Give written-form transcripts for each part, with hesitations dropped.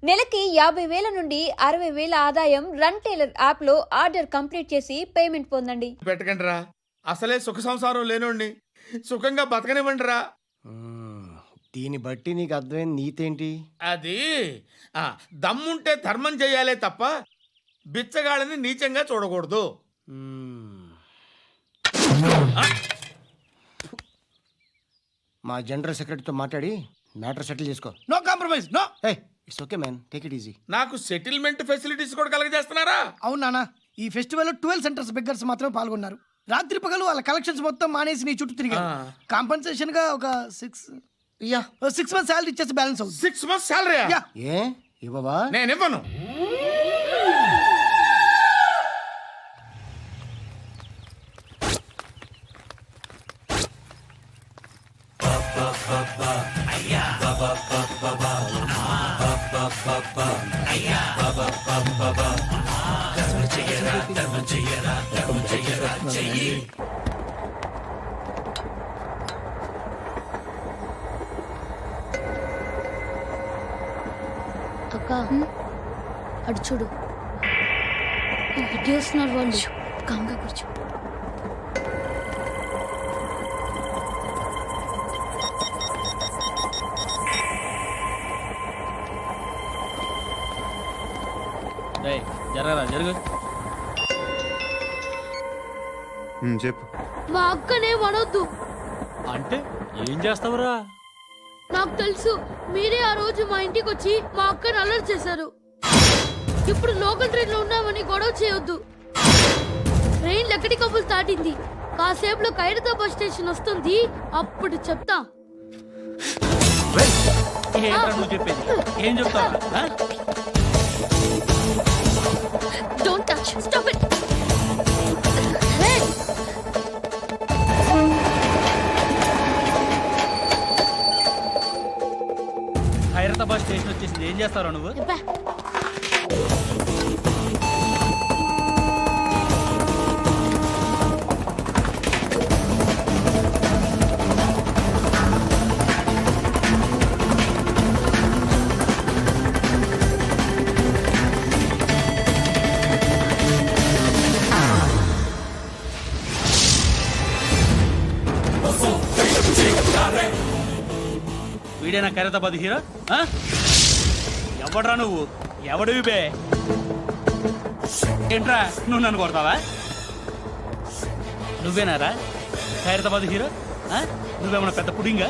నెలకి 50,000 నుండి 60,000 ఆదాయం రన్ టైలర్ యాప్ లో ఆర్డర్ కంప్లీట్ చేసి పేమెంట్ పొందండి. పెట్టకండిరా, అసలే సుఖ సంసారం లేనోండి, సుఖంగా బతకనివ్వండిరా. దీన్ని బట్టి నీకు అర్థమైంది నీతేంటి? అది దమ్ముంటే ధర్మం చేయాలే తప్ప బిచ్చగాళ్ళని నీచంగా చూడకూడదు. మా జనరల్ సెక్రటరీతో మాట్లాడి మ్యాటర్ సెటిల్ చేసుకో. No compromise, no. It's okay man, take it easy. నాకు సెటిల్మెంట్ ఫెసిలిటీస్ కూడా కలగజేస్తున్నారా? అవును నాన్న, ఈ ఫెస్టివల్ 12 సెంటర్స్ బెగ్గర్స్ మాత్రమే పాల్గొన్నారు. రాత్రి పగలు వాళ్ళ కలెక్షన్స్ మొత్తం మానేసి నీ చుట్టూ తిరిగారు. కాంపన్సేషన్ గా ఒక 6 months సాలరీ ఇచ్చేసి బ్యాలెన్స్ అవుతుంది. 6 months సాలరీ ఏ ఇవ్వవా? నేను ఇవ్వను. అక్క అటు చూడు, ఇటు వస్తున్నారు వాళ్ళు. కంగా కూర్చో. జరుగు. చెప్పు. మా అక్కనే వనొద్దు అంటే ఏం చేస్తావురా? నాకు తెలుసు, మీరే ఆ రోజు మా ఇంటికి వచ్చి మా అక్కని అలర్ట్ చేశారు. ఇప్పుడు లోకల్ ట్రైన్ లో ఉన్నామని గొడవ చేయొద్దు. ట్రైన్ లక్కడి కబుల్ దాటింది. కాసేపులో ఖైరతాబాద్ స్టేషన్ వస్తుంది, అప్పుడు చెప్తా. నువ్వు చెప్పేది ఏం చెప్తావు? Don't touch. Stop it. Khairatabad station వచ్చేసింది, ఏం చేస్తారో నువ్వు? వీడేనా ఖైరతాబాద్ హీరో? ఎవడ్రా నువ్వు? ఎవడివి బే? ఏంట్రా నువ్వు నన్ను కొడతావా? నువ్వేనారా ఖైరతాబాద్ హీరో? నువ్వేమన్నా పెద్ద పుడింగా?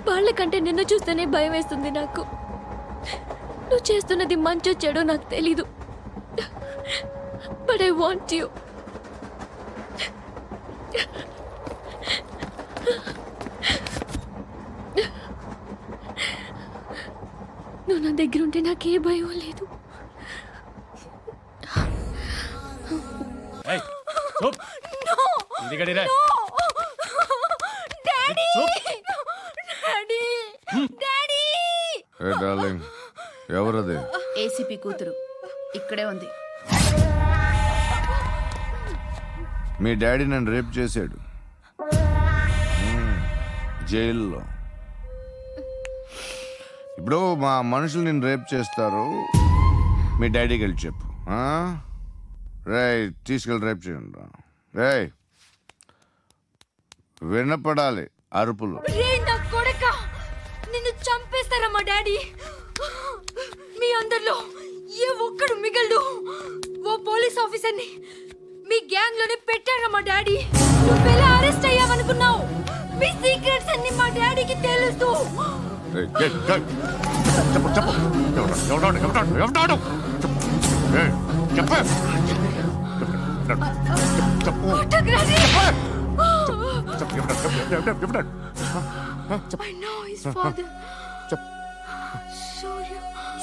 వాళ్ళకంటే నిన్ను చూస్తేనే భయం వేస్తుంది నాకు. నువ్వు చేస్తున్నది మంచో చెడో నాకు తెలీదు, బట్ ఐ వాంట్ యూ. నువ్వు నా దగ్గర ఉంటే నాకే భయం లేదు. ఎవరది? ఏసీపీ కూతురు ఇక్కడే ఉంది. మీ డాడీ నన్ను రేప్ చేశాడు జైల్లో. ఇప్పుడు మా మనుషులు నేను రేప్ చేస్తారు, మీ డాడీకి వెళ్ళి చెప్పు. రేయ్ తీసుకెళ్ళి రేప్ చేయండి. రేయ్ వినపడాలి అరుపులు. నిన్ను చంపేస్తారా మా డాడీ? మీ అందరిలో ఏ ఒక్కడు మిగలడు. ఓ పోలీస్ ఆఫీసర్ని మీ గ్యాంగ్ లోనే పెట్టారా మా డాడీ? నువ్వెలా అరెస్ట్ అయ్యావనుకున్నావు? మీ సీక్రెట్స్ అన్ని మా డాడీకి తెలుసు.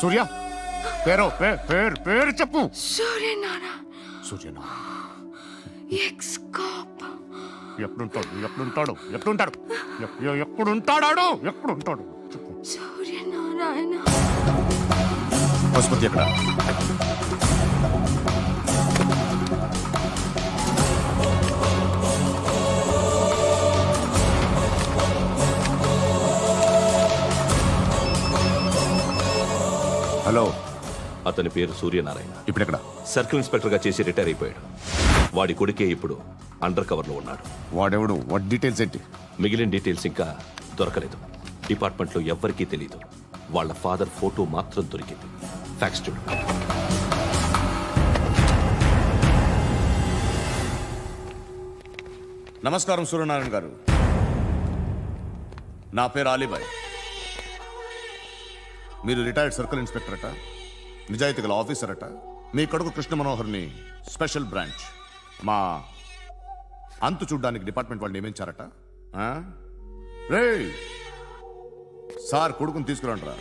సూర్య పేరు పేరు చెప్పు. సూర్యనారాయణ. Suryanarayana ex cop. ఎప్పుడుంటాడు సూర్యనారాయణ. పశుపతి ఎక్కడ? హలో, అతని పేరు సూర్యనారాయణ. ఇప్పుడెక్కడ? సర్కిల్ ఇన్స్పెక్టర్ గా చేసి రిటైర్ అయిపోయాడు. వాడి కొడుకే ఇప్పుడు అండర్ కవర్ లో ఉన్నాడు. వాడెవడు? వాట్ డీటెయిల్స్ ఏంటి? మిగిలిన డీటెయిల్స్ ఇంకా దొరకలేదు. డిపార్ట్మెంట్ లో ఎవ్వరికీ తెలీదు. వాళ్ళ ఫాదర్ ఫోటో మాత్రం దొరికింది. ఫ్యాక్స్ చూడు. నమస్కారం సూర్యనారాయణ గారు. నా పేరు అలీబాయ్. మీరు రిటైర్డ్ సర్కిల్ ఇన్స్పెక్టర్ అట, నిజాయితీ గల ఆఫీసర్ అట. మీ కొడుకు కృష్ణ మనోహర్ని స్పెషల్ బ్రాంచ్ మా అంతు చూడ్డానికి డిపార్ట్మెంట్ వాళ్ళు నియమించారట. రే సార్ కొడుకుని తీసుకురండి రా.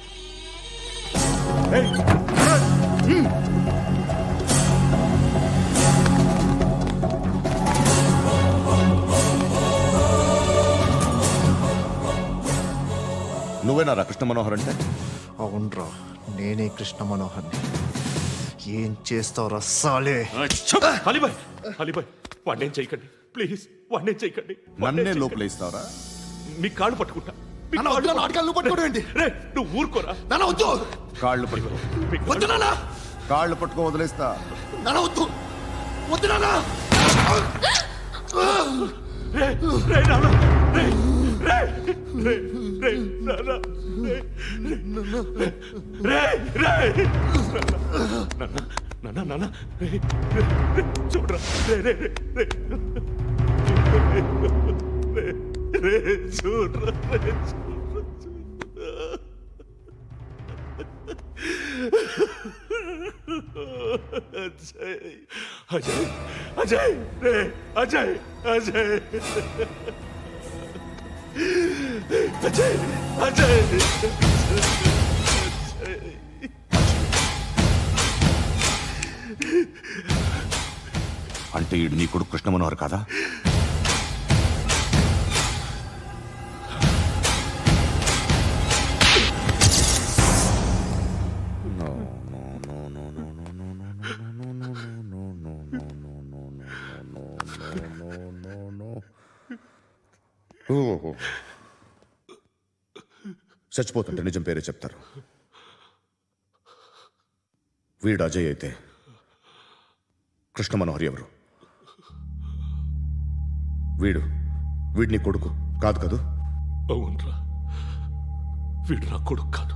నువ్వేనా కృష్ణ మనోహర్ అంటే? అవునరా, నేనే కృష్ణ మనోహర్ని. ఏం చేస్తావురా సాలే? అలీబాయ్, అలీబాయ్ వాడినేం చేయకండి ప్లీజ్, వాడినేం చేయకండి. నన్నే లోపల ఇస్తావరా? మీ కాళ్ళు పట్టుకుంటా. నువ్వు ఊరుకోరా. కాళ్ళు పట్టుకో. కాళ్ళు పట్టుకో వదిలేస్తా. చూడరా అజయ్ అజయ్ రే అజయ్ అజయ్ అజయ్ అజయ్ అంటే ఈడు నీ కొడుకు కృష్ణ మనోహర్ కాదా? చచ్చిపోతుంటే నిజం పేరే చెప్తారు. వీడు అజయ్ అయితే కృష్ణ మనోహర్ ఎవరు? వీడిని కొడుకు కాదు కదూ? అవునరా, వీడు నా కొడుకు కాదు.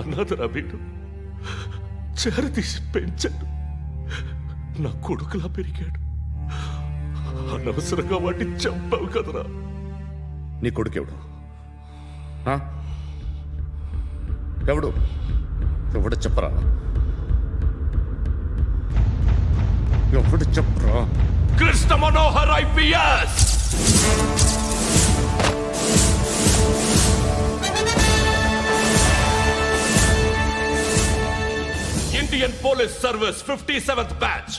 అన్నదరా వీడు చేరతీసి పెంచాడు. నా కొడుకులా పెరిగాడు. అనవసరంగా వాడిని చంపావు కదరా. నీ కొడుకు ఎవడు? ఎవడు ఎవడు చెప్పరా? ఎవడు చెప్పరా? Krishna Manohar IPS. Indian police service 57th batch.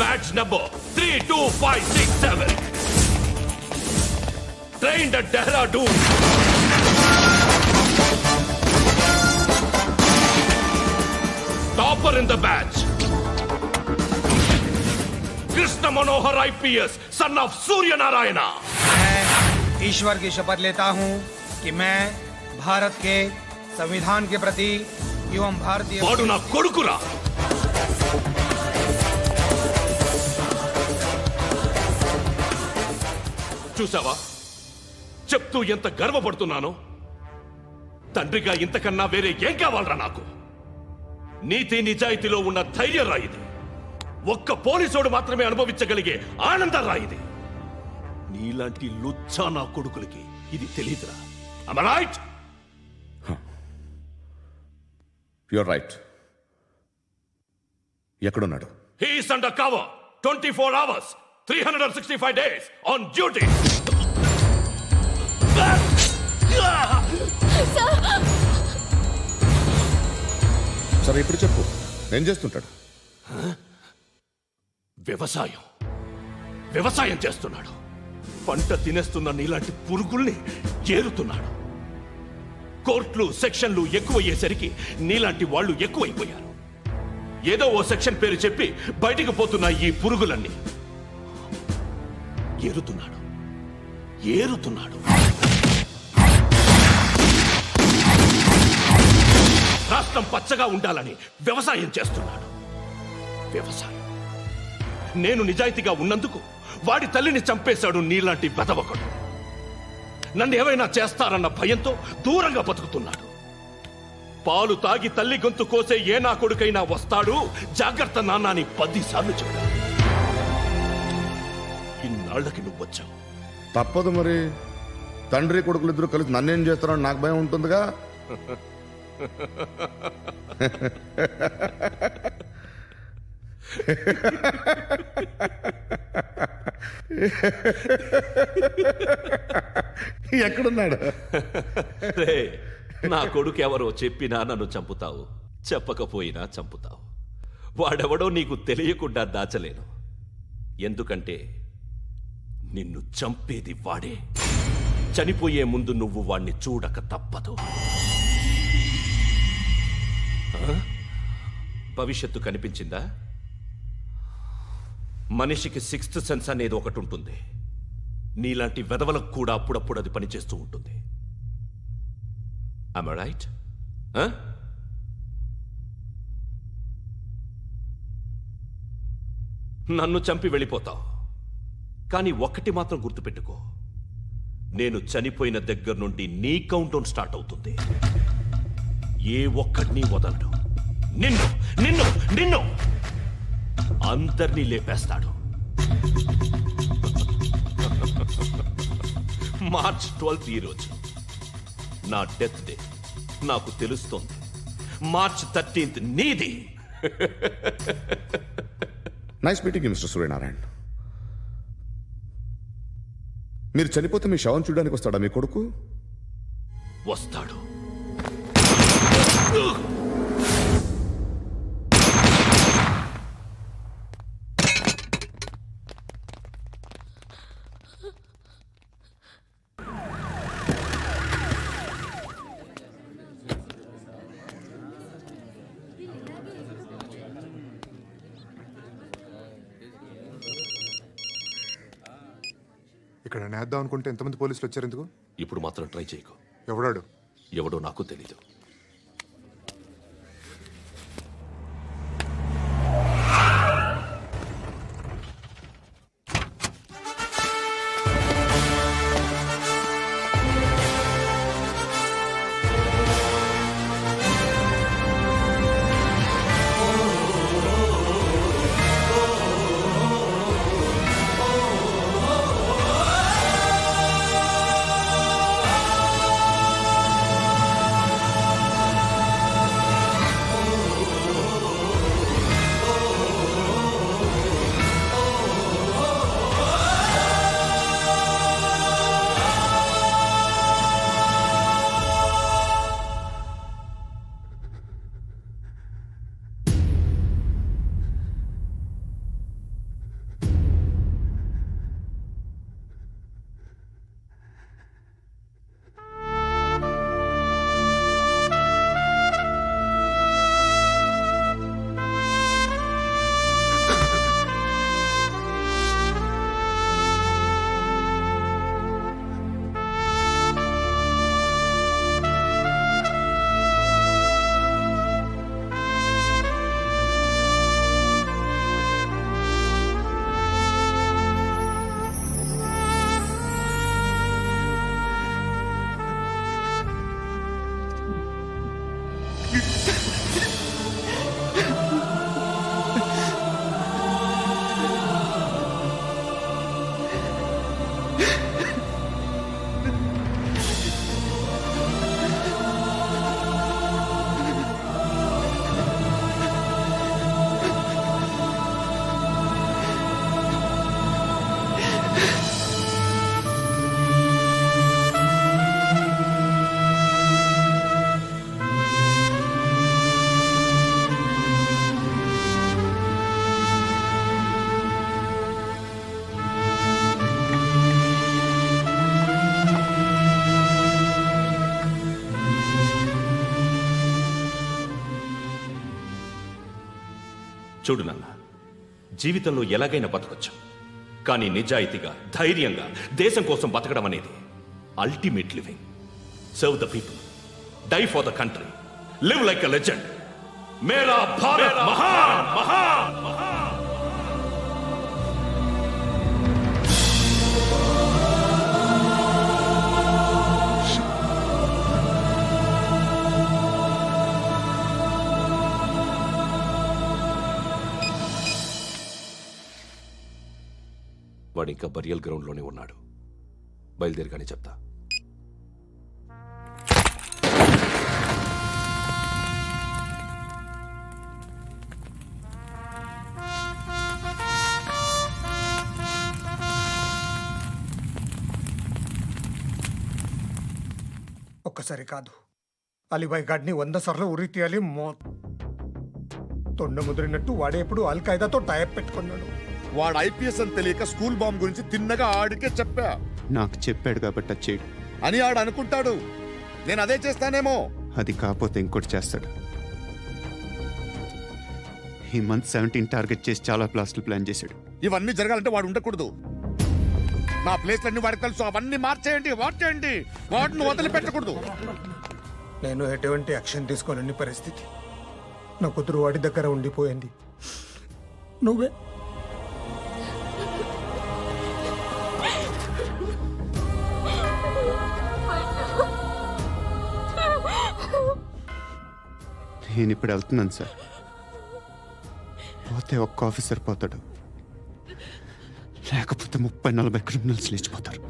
Batch number 32567. trained at Dehradun. Topper in the batch. Krishna Manohar IPS, son of Surya Narayana. मैं ईश्वर की शपथ लेता हूं कि मैं भारत के संविधान के प्रति एवं भारतीय వాడు నా కొడుకురా. చూసావా చెప్తూ ఎంత గర్వపడుతున్నానో. తండ్రిగా ఇంతకన్నా వేరే ఏం కావాలరా నాకు? నీతి నిజాయితీలో ఉన్న ధైర్యం రాయిది. ఒక్క పోలీసోడు మాత్రమే అనుభవించగలిగే ఆనందం రాయిది. నీలాంటి లుచ్చా నా కొడుకులకి ఇది తెలీదురా. Am I right? You're right. ఎక్కడున్నాడు? He is under cover 24 hours 365 days on duty. సరే ఇప్పుడు చెప్పు, ఏం చేస్తుంటాడు? వ్యవసాయం చేస్తున్నాడు. పంట తినేస్తున్న నీలాంటి పురుగుల్ని ఏరుతున్నాడు. కోర్టులు సెక్షన్లు ఎక్కువయ్యేసరికి నీలాంటి వాళ్ళు ఎక్కువైపోయారు. ఏదో ఓ సెక్షన్ పేరు చెప్పి బయటికి పోతున్న ఈ పురుగులన్నీ ఏరుతున్నాడు. రాష్ట్రం పచ్చగా ఉండాలని వ్యవసాయం చేస్తున్నాడు. నేను నిజాయితీగా ఉన్నందుకు వాడి తల్లిని చంపేశాడు నీలాంటి వెధవకుడు. నన్ను ఏమైనా చేస్తారన్న భయంతో దూరంగా బతుకుతున్నాడు. పాలు తాగి తల్లి గొంతు కోసే ఏ నా కొడుకైనా వస్తాడు, జాగ్రత్త నాన్న అని 10 సార్లు చెప్పాడు. ఇన్నాళ్ళకి నువ్వు వచ్చావు. తప్పదు మరి. తండ్రి కొడుకులు ఇద్దరు కలిసి నన్నేం చేస్తారని నాకు భయం ఉంటుందిగా. ఎక్కడున్నాడు? నా కొడుకు ఎవరో చెప్పినా నన్ను చంపుతావు, చెప్పకపోయినా చంపుతావు. వాడెవడో నీకు తెలియకుండా దాచలేను. ఎందుకంటే నిన్ను చంపేది వాడే. చనిపోయే ముందు నువ్వు వాణ్ణి చూడక తప్పదు. భవిష్యత్తు కనిపించిందా? మనిషికి 6th సెన్స్ అనేది ఒకటి ఉంటుంది. నీలాంటి వెధవలకు కూడా అప్పుడప్పుడు అది పనిచేస్తూ ఉంటుంది. Am I right? నన్ను చంపి వెళ్ళిపోతావు. కానీ ఒక్కటి మాత్రం గుర్తుపెట్టుకో, నేను చనిపోయిన దగ్గర నుండి నీ కౌంట్ డౌన్ స్టార్ట్ అవుతుంది. ఏ ఒక్కడిని వదలడు. నిన్ను నిన్ను నిన్ను అందరినీ లేపేస్తాడు. మార్చ్ 12th ఈరోజు నా డెత్ డే. నాకు తెలుస్తోంది మార్చ్ 13th నీది. Nice meeting mister Suryanarayan. మీరు చనిపోతే మీ శవం చూడడానికి వస్తాడా మీ కొడుకు? వస్తాడు. ఇక్కడ నేద్దాం అనుకుంటే ఎంతమంది పోలీసులు వచ్చారు ఎందుకు? ఇప్పుడు మాత్రం ట్రై చేయకు. ఎవడాడు? ఎవడో నాకు తెలీదు. చూడు నాన్న, జీవితంలో ఎలాగైనా బతకొచ్చు, కానీ నిజాయితీగా ధైర్యంగా దేశం కోసం బతకడం అనేది ultimate living. Serve the people, die for the country, live like a legend. మేరా భారత్ మహాన్ మహాన్ మహాన్. వాడు ఇంకా బరియల్ గ్రౌండ్లోనే ఉన్నాడు. బయలుదేరగానే చెప్తా. ఒక్కసారి కాదు, అలీబాయ్ గాడిని 100 సార్లు ఉరి తీయాలి. తొండ ముదిరినట్టు వాడే ఎప్పుడు అల్ ఖైదాతో టైప్ పెట్టుకున్నాడు. వాడు ఐపీఎస్ అని తెలియక స్కూల్ బాంబ్ గురించి తిన్నగా ఆడికే చెప్పా. నాకు చెప్పాడు కాబట్టి చేయడు అని ఆడు అనుకుంటాడు. నేను అదే చేస్తానేమో. అది కాకపోతే ఇంకోటి చేస్తాడు. ఈ మంత్ 17 టార్గెట్ చేసి చాలా ప్లాస్టులు ప్లాన్ చేశాడు. ఇవన్నీ జరగాలంటే వాడు ఉండకూడదు. నా ప్లేస్లన్నీ వాడికి తెలుసు. అవన్నీ మార్చేయండి, వాటేయండి. వాటిని వదిలిపెట్టకూడదు. నేను ఎటువంటి యాక్షన్ తీసుకోలేని పరిస్థితి. నా కూతురు వాడి దగ్గర ఉండిపోయింది. నువ్వే నేను ఇప్పుడు వెళ్తున్నాను సార్. పోతే ఒక్క ఆఫీసర్ పోతాడు, లేకపోతే 30-40 క్రిమినల్స్ లేచిపోతారు.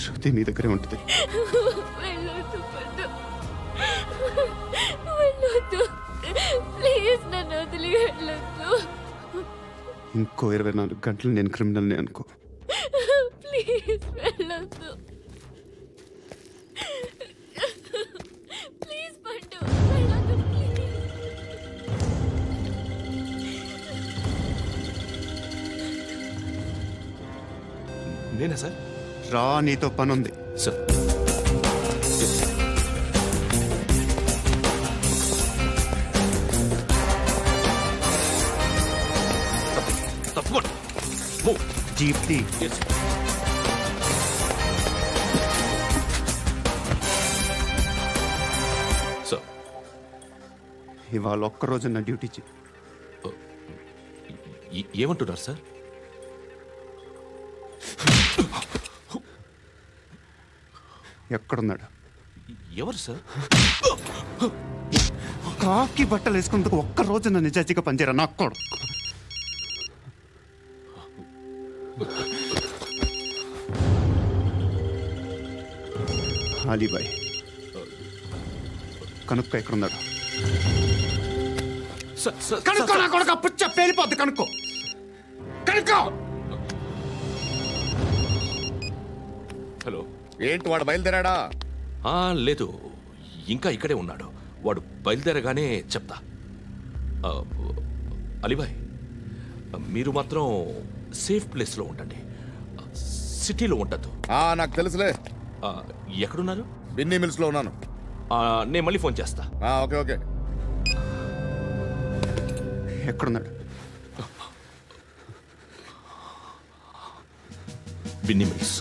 శృతి మీ దగ్గరే ఉంటుంది. ఇంకో 24 గంటలు నేను క్రిమినల్ని అనుకో. ప్లీజ్ వెళ్ళొద్దు. ప్లీజ్ పండు, వెళ్ళొద్దు ప్లీజ్. నేనా సార్? రా, నీతో పని ఉంది సార్. తప్పకుండా జీప్ ది. సార్, ఇవాళ ఒక్కరోజు నా డ్యూటీ చేయి. ఏమంటున్నారు సార్? ఎక్కడున్నాడు? ఎవరు సార్? కాకి బట్టలు వేసుకున్నందుకు ఒక్కరోజు నా నిజాయితీగా పనిచేయరా నాకు కూడా. అలీబాయ్ కనుక్కో, ఎక్కడున్నాడు? కనుక్కో నా కొడుకు. పుచ్చ పేలిపోద్ది. కనుక్కో, కనుక్కో. హలో, ఏంటి వాడు బయలుదేరాడా? లేదు, ఇంకా ఇక్కడే ఉన్నాడు. వాడు బయలుదేరగానే చెప్తా. అలీబాయ్, మీరు మాత్రం సేఫ్ ప్లేస్లో ఉండండి, సిటీలో ఉండద్దు. నాకు తెలుసులే. ఎక్కడున్నారు? బిన్నీ మిల్స్ లో ఉన్నాను. నేను మళ్ళీ ఫోన్ చేస్తా. Okay okay. ఎక్కడున్నాడు? బిన్నీ మిల్స్.